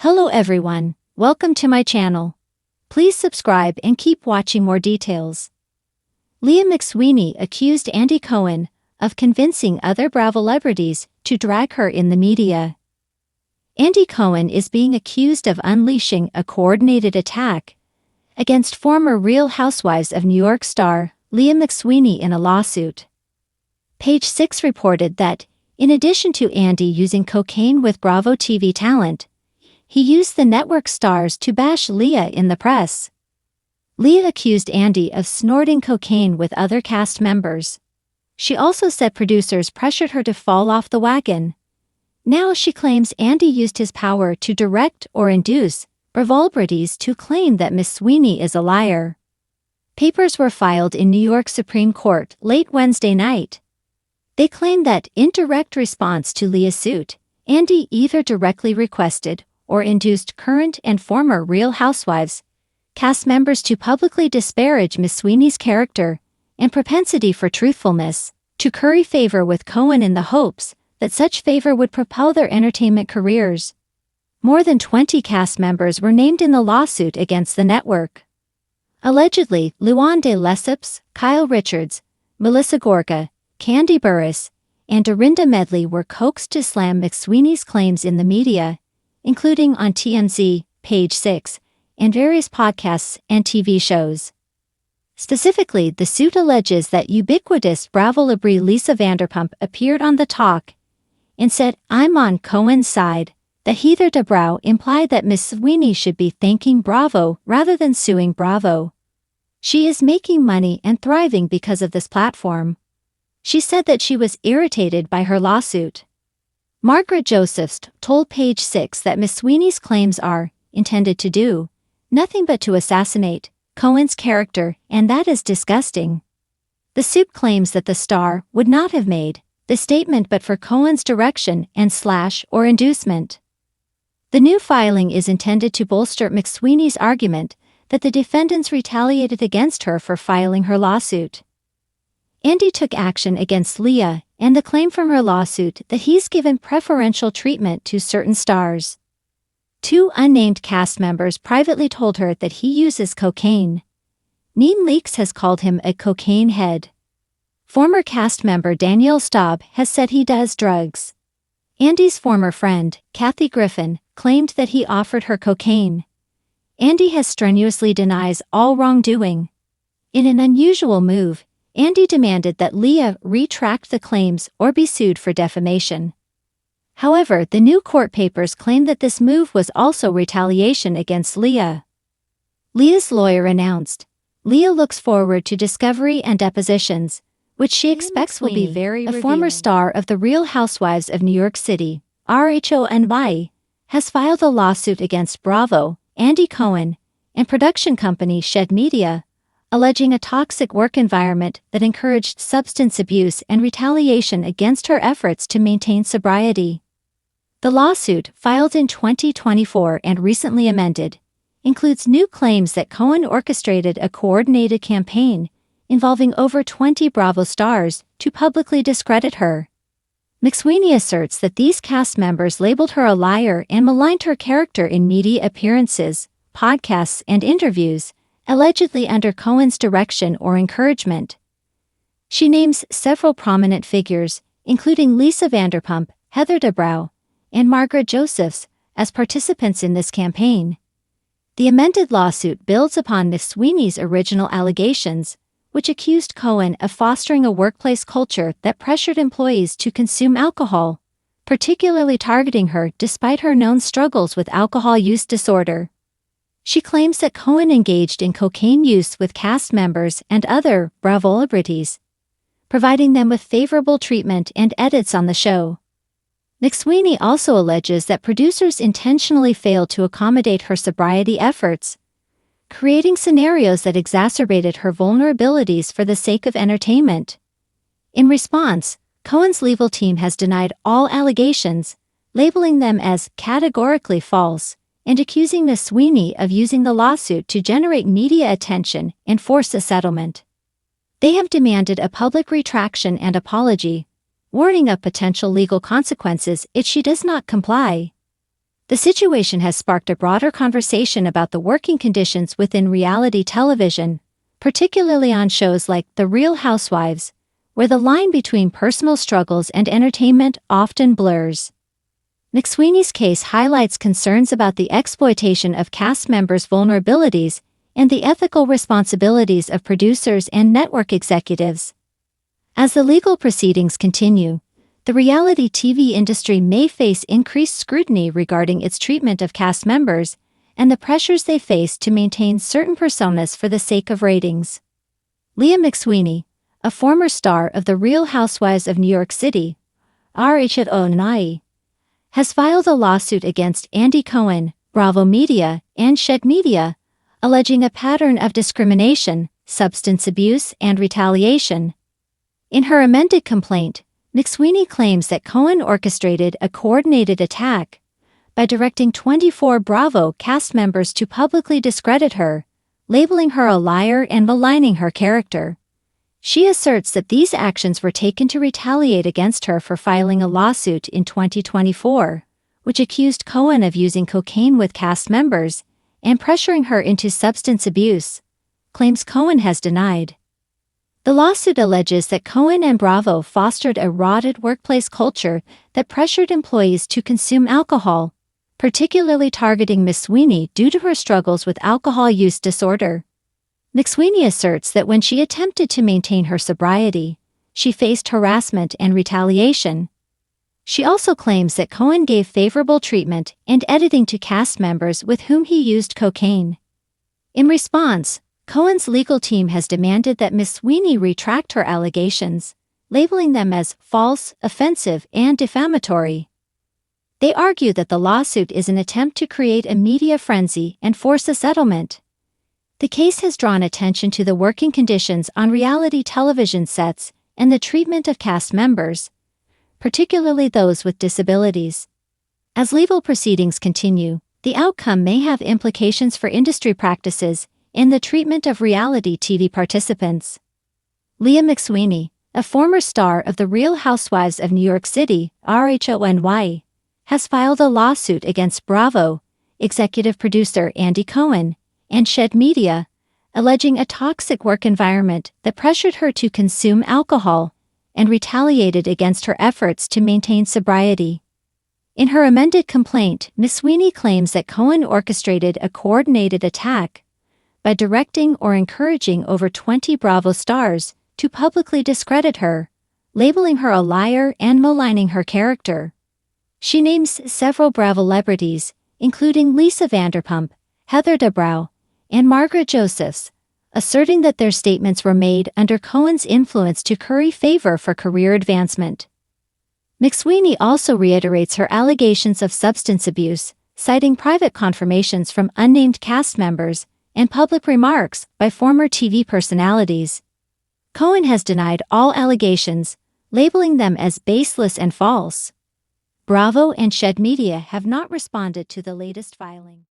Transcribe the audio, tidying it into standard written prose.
Hello everyone, welcome to my channel. Please subscribe and keep watching more details. Leah McSweeney accused Andy Cohen of convincing other Bravo celebrities to drag her in the media. Andy Cohen is being accused of unleashing a coordinated attack against former Real Housewives of New York star Leah McSweeney in a lawsuit. Page 6 reported that, in addition to Andy using cocaine with Bravo TV talent, he used the network stars to bash Leah in the press. Leah accused Andy of snorting cocaine with other cast members. She also said producers pressured her to fall off the wagon. Now she claims Andy used his power to direct or induce celebrities to claim that McSweeney is a liar. Papers were filed in New York Supreme Court late Wednesday night. They claim that, in direct response to Leah's suit, Andy either directly requested or induced current and former Real Housewives cast members to publicly disparage McSweeney's character and propensity for truthfulness, to curry favor with Cohen in the hopes that such favor would propel their entertainment careers. More than 20 cast members were named in the lawsuit against the network. Allegedly, Luann de Lesseps, Kyle Richards, Melissa Gorga, Candy Burris, and Dorinda Medley were coaxed to slam McSweeney's claims in the media, including on TMZ, Page 6, and various podcasts and TV shows. Specifically, the suit alleges that ubiquitous Bravo celebrity Lisa Vanderpump appeared on The Talk and said, "I'm on Cohen's side," that Heather Dubrow implied that McSweeney should be thanking Bravo rather than suing Bravo. She is making money and thriving because of this platform. She said that she was irritated by her lawsuit. Margaret Josephs told Page 6 that McSweeney's claims are intended to do nothing but to assassinate Cohen's character, and that is disgusting. The suit claims that the star would not have made the statement but for Cohen's direction and or inducement. The new filing is intended to bolster McSweeney's argument that the defendants retaliated against her for filing her lawsuit. Andy took action against Leah and the claim from her lawsuit that he's given preferential treatment to certain stars. Two unnamed cast members privately told her that he uses cocaine. Neen Leakes has called him a cocaine head. Former cast member Danielle Staub has said he does drugs. Andy's former friend, Kathy Griffin, claimed that he offered her cocaine. Andy has strenuously denies all wrongdoing. In an unusual move, Andy demanded that Leah retract the claims or be sued for defamation. However, the new court papers claim that this move was also retaliation against Leah. Leah's lawyer announced, "Leah looks forward to discovery and depositions, which she expects will be very revealing." A former star of the Real Housewives of New York City, RHONY, has filed a lawsuit against Bravo, Andy Cohen, and production company Shed Media, alleging a toxic work environment that encouraged substance abuse and retaliation against her efforts to maintain sobriety. The lawsuit, filed in 2024 and recently amended, includes new claims that Cohen orchestrated a coordinated campaign involving over 20 Bravo stars to publicly discredit her. McSweeney asserts that these cast members labeled her a liar and maligned her character in media appearances, podcasts, and interviews, allegedly under Cohen's direction or encouragement. She names several prominent figures, including Lisa Vanderpump, Heather Dubrow, and Margaret Josephs, as participants in this campaign. The amended lawsuit builds upon McSweeney's original allegations, which accused Cohen of fostering a workplace culture that pressured employees to consume alcohol, particularly targeting her despite her known struggles with alcohol use disorder. She claims that Cohen engaged in cocaine use with cast members and other Bravo celebrities, providing them with favorable treatment and edits on the show. McSweeney also alleges that producers intentionally failed to accommodate her sobriety efforts, creating scenarios that exacerbated her vulnerabilities for the sake of entertainment. In response, Cohen's legal team has denied all allegations, labeling them as categorically false, and accusing McSweeney of using the lawsuit to generate media attention and force a settlement. They have demanded a public retraction and apology, warning of potential legal consequences if she does not comply. The situation has sparked a broader conversation about the working conditions within reality television, particularly on shows like The Real Housewives, where the line between personal struggles and entertainment often blurs. McSweeney's case highlights concerns about the exploitation of cast members' vulnerabilities and the ethical responsibilities of producers and network executives. As the legal proceedings continue, the reality TV industry may face increased scrutiny regarding its treatment of cast members and the pressures they face to maintain certain personas for the sake of ratings. Leah McSweeney, a former star of The Real Housewives of New York City, RHONI, has filed a lawsuit against Andy Cohen, Bravo Media, and Shed Media, alleging a pattern of discrimination, substance abuse, and retaliation. In her amended complaint, McSweeney claims that Cohen orchestrated a coordinated attack by directing 24 Bravo cast members to publicly discredit her, labeling her a liar and maligning her character. She asserts that these actions were taken to retaliate against her for filing a lawsuit in 2024, which accused Cohen of using cocaine with cast members and pressuring her into substance abuse, claims Cohen has denied. The lawsuit alleges that Cohen and Bravo fostered a rotted workplace culture that pressured employees to consume alcohol, particularly targeting McSweeney due to her struggles with alcohol use disorder. McSweeney asserts that when she attempted to maintain her sobriety, she faced harassment and retaliation. She also claims that Cohen gave favorable treatment and editing to cast members with whom he used cocaine. In response, Cohen's legal team has demanded that McSweeney retract her allegations, labeling them as false, offensive, and defamatory. They argue that the lawsuit is an attempt to create a media frenzy and force a settlement. The case has drawn attention to the working conditions on reality television sets and the treatment of cast members, particularly those with disabilities. As legal proceedings continue, the outcome may have implications for industry practices in the treatment of reality TV participants. Leah McSweeney, a former star of The Real Housewives of New York City, RHONY, has filed a lawsuit against Bravo, executive producer Andy Cohen, and Shed Media, alleging a toxic work environment that pressured her to consume alcohol and retaliated against her efforts to maintain sobriety. In her amended complaint, McSweeney claims that Cohen orchestrated a coordinated attack by directing or encouraging over 20 Bravo stars to publicly discredit her, labeling her a liar and maligning her character. She names several Bravo celebrities, including Lisa Vanderpump, Heather Dubrow, and Margaret Josephs, asserting that their statements were made under Cohen's influence to curry favor for career advancement. McSweeney also reiterates her allegations of substance abuse, citing private confirmations from unnamed cast members and public remarks by former TV personalities. Cohen has denied all allegations, labeling them as baseless and false. Bravo and Shed Media have not responded to the latest filing.